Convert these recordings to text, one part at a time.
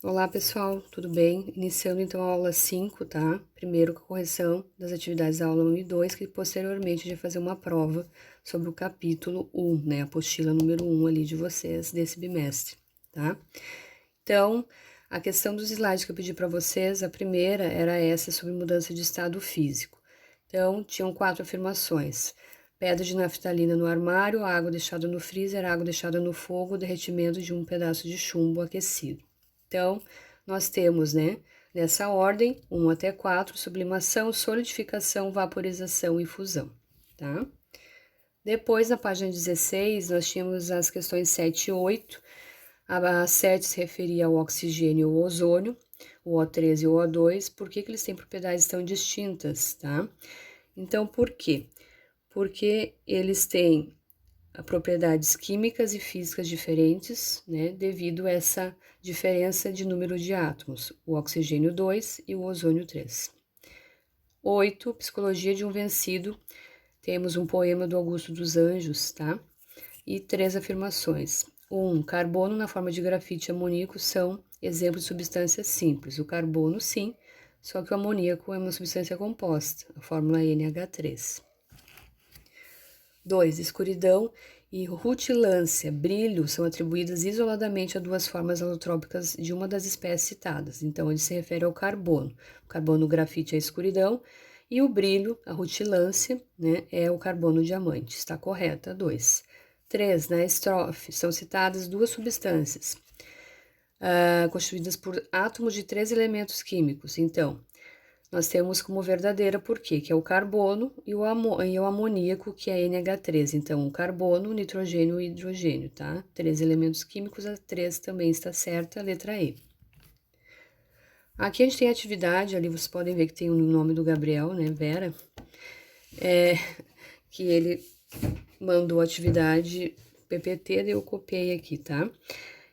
Olá pessoal, tudo bem? Iniciando então a aula 5, tá? Primeiro com a correção das atividades da aula 1 e 2, que posteriormente a gente vai fazer uma prova sobre o capítulo 1, né? A apostila número 1 ali de vocês desse bimestre, tá? Então, a questão dos slides que eu pedi para vocês, a primeira era essa sobre mudança de estado físico. Então, tinham 4 afirmações. Pedra de naftalina no armário, água deixada no freezer, água deixada no fogo, derretimento de um pedaço de chumbo aquecido. Então, nós temos, né, nessa ordem, 1 até 4, sublimação, solidificação, vaporização e fusão, tá? Depois, na página 16, nós tínhamos as questões 7 e 8. A 7 se referia ao oxigênio ou ozônio, o O3 e o O2. Por que eles têm propriedades tão distintas, tá? Então, por quê? Porque eles têm propriedades químicas e físicas diferentes, né, devido a essa diferença de número de átomos, o oxigênio 2 e o ozônio 3. 8. Psicologia de um vencido. Temos um poema do Augusto dos Anjos, tá? E 3 afirmações. 1. Carbono na forma de grafite e amoníaco são exemplos de substâncias simples. O carbono, sim, só que o amoníaco é uma substância composta, a fórmula NH3. 2. Escuridão e rutilância, brilho, são atribuídas isoladamente a duas formas alotrópicas de uma das espécies citadas. Então, ele se refere ao carbono. O carbono grafite é a escuridão e o brilho, a rutilância, né, é o carbono diamante. Está correta, 2. 3. Na estrofe, são citadas duas substâncias constituídas por átomos de 3 elementos químicos. Então, nós temos como verdadeira por quê? Que é o carbono e o amoníaco, que é NH3. Então, o carbono, o nitrogênio e o hidrogênio, tá? 3 elementos químicos, a 3 também está certa, a letra E. Aqui a gente tem a atividade, ali vocês podem ver que tem o nome do Gabriel, né, Vera, que ele mandou a atividade PPT, daí eu copiei aqui, tá?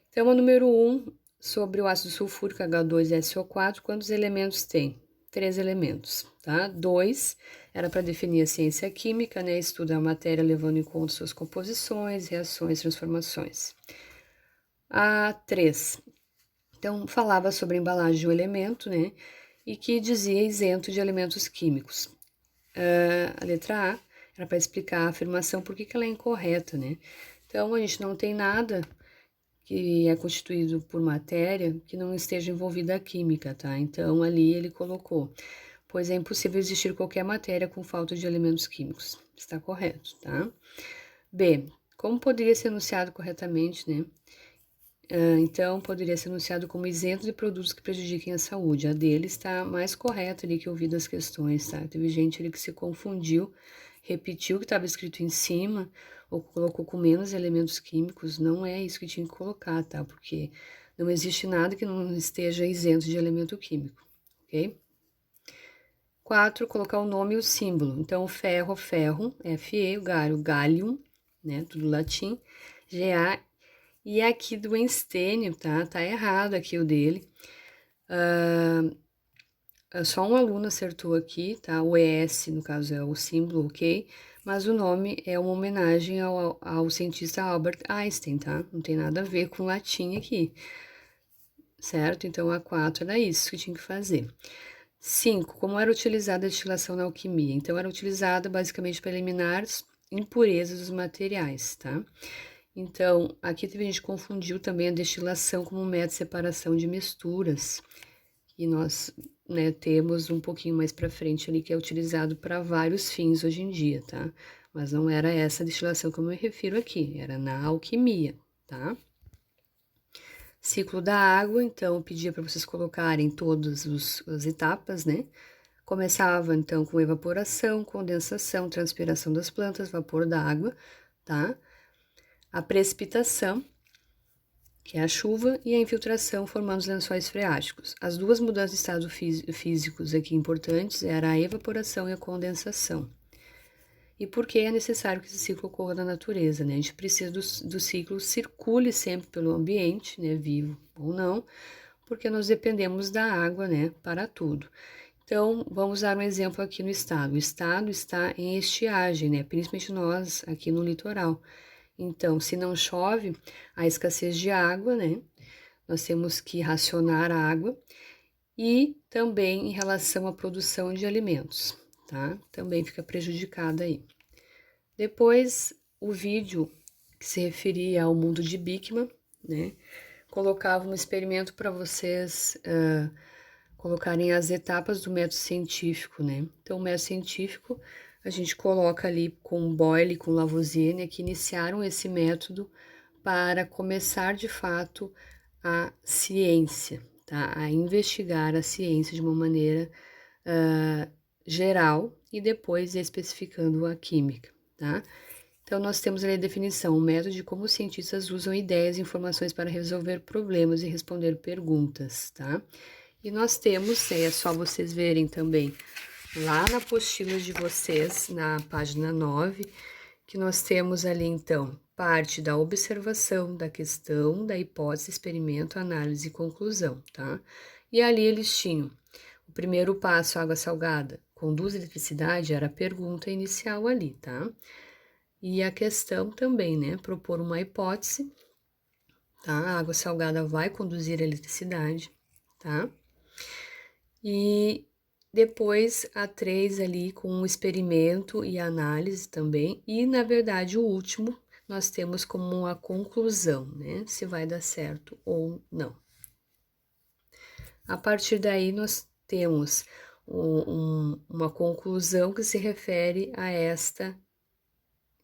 Então, a número 1, sobre o ácido sulfúrico H2SO4, quantos elementos tem? 3 elementos, tá? 2 era para definir a ciência química, né? Estuda a matéria levando em conta suas composições, reações, transformações. A 3, então, falava sobre a embalagem de um elemento, né? E que dizia isento de elementos químicos. A letra A era para explicar a afirmação, por que ela é incorreta, né? Então, a gente não tem nada que é constituído por matéria que não esteja envolvida a química, tá? Então, ali ele colocou, pois é impossível existir qualquer matéria com falta de elementos químicos. Está correto, tá? B. Como poderia ser enunciado corretamente, né? Então, poderia ser enunciado como isento de produtos que prejudiquem a saúde. A dele está mais correta ali que eu vi das questões, tá? Teve gente ali que se confundiu, repetiu o que estava escrito em cima, ou colocou com menos elementos químicos. Não é isso que tinha que colocar, tá? Porque não existe nada que não esteja isento de elemento químico, ok? 4. Colocar o nome e o símbolo. Então, ferro, ferro, Fe, o galho, gallium, né? Tudo latim, Ga. E aqui do Einstênio, tá? Tá errado aqui o dele. Só um aluno acertou aqui, tá? O ES, no caso, é o símbolo, ok? Mas o nome é uma homenagem ao cientista Albert Einstein, tá? Não tem nada a ver com latim aqui, certo? Então, a 4 era isso que tinha que fazer. 5. Como era utilizada a destilação na alquimia? Então, era utilizada basicamente para eliminar impurezas dos materiais, tá? Então, aqui a gente confundiu também a destilação como um método de separação de misturas. E nós, né, temos um pouquinho mais para frente ali que é utilizado para vários fins hoje em dia, tá? Mas não era essa destilação que eu me refiro aqui, era na alquimia, tá? Ciclo da água, então, eu pedia para vocês colocarem todas as etapas, né? Começava, então, com evaporação, condensação, transpiração das plantas, vapor da água, tá? A precipitação, que é a chuva, e a infiltração, formando os lençóis freáticos. As duas mudanças de estado físicos aqui importantes eram a evaporação e a condensação. E por que é necessário que esse ciclo ocorra na natureza, né? A gente precisa do ciclo circule sempre pelo ambiente, né, vivo ou não, porque nós dependemos da água, né, para tudo. Então, vamos dar um exemplo aqui no estado. O estado está em estiagem, né, principalmente nós aqui no litoral. Então, se não chove, a escassez de água, né, nós temos que racionar a água e também em relação à produção de alimentos, tá? Também fica prejudicada aí. Depois, o vídeo que se referia ao mundo de Bikman, né? Colocava um experimento para vocês colocarem as etapas do método científico, né? Então, o método científico, a gente coloca ali com Boyle, com Lavoisier, né, que iniciaram esse método para começar, de fato, a ciência, tá? A investigar a ciência de uma maneira geral e depois especificando a química, tá? Então, nós temos ali a definição, o método de como os cientistas usam ideias e informações para resolver problemas e responder perguntas, tá? E nós temos, é só vocês verem também, lá na apostila de vocês, na página 9, que nós temos ali, então, parte da observação, da questão, da hipótese, experimento, análise e conclusão, tá? E ali eles tinham o primeiro passo, água salgada, conduz eletricidade, era a pergunta inicial ali, tá? E a questão também, né? Propor uma hipótese, tá? A água salgada vai conduzir a eletricidade, tá? E depois a 3 ali com um experimento e análise também. E, na verdade, o último nós temos como a conclusão, né? Se vai dar certo ou não. A partir daí, nós temos uma conclusão que se refere a esta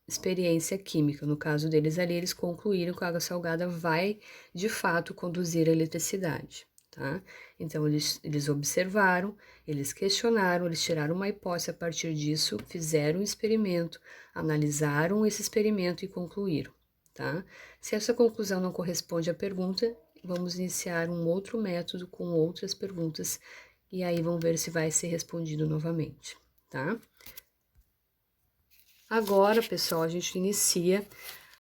experiência química. No caso deles ali, eles concluíram que a água salgada vai, de fato, conduzir a eletricidade, tá? Então, eles observaram, eles questionaram, eles tiraram uma hipótese a partir disso, fizeram um experimento, analisaram esse experimento e concluíram, tá? Se essa conclusão não corresponde à pergunta, vamos iniciar um outro método com outras perguntas e aí vamos ver se vai ser respondido novamente, tá? Agora, pessoal, a gente inicia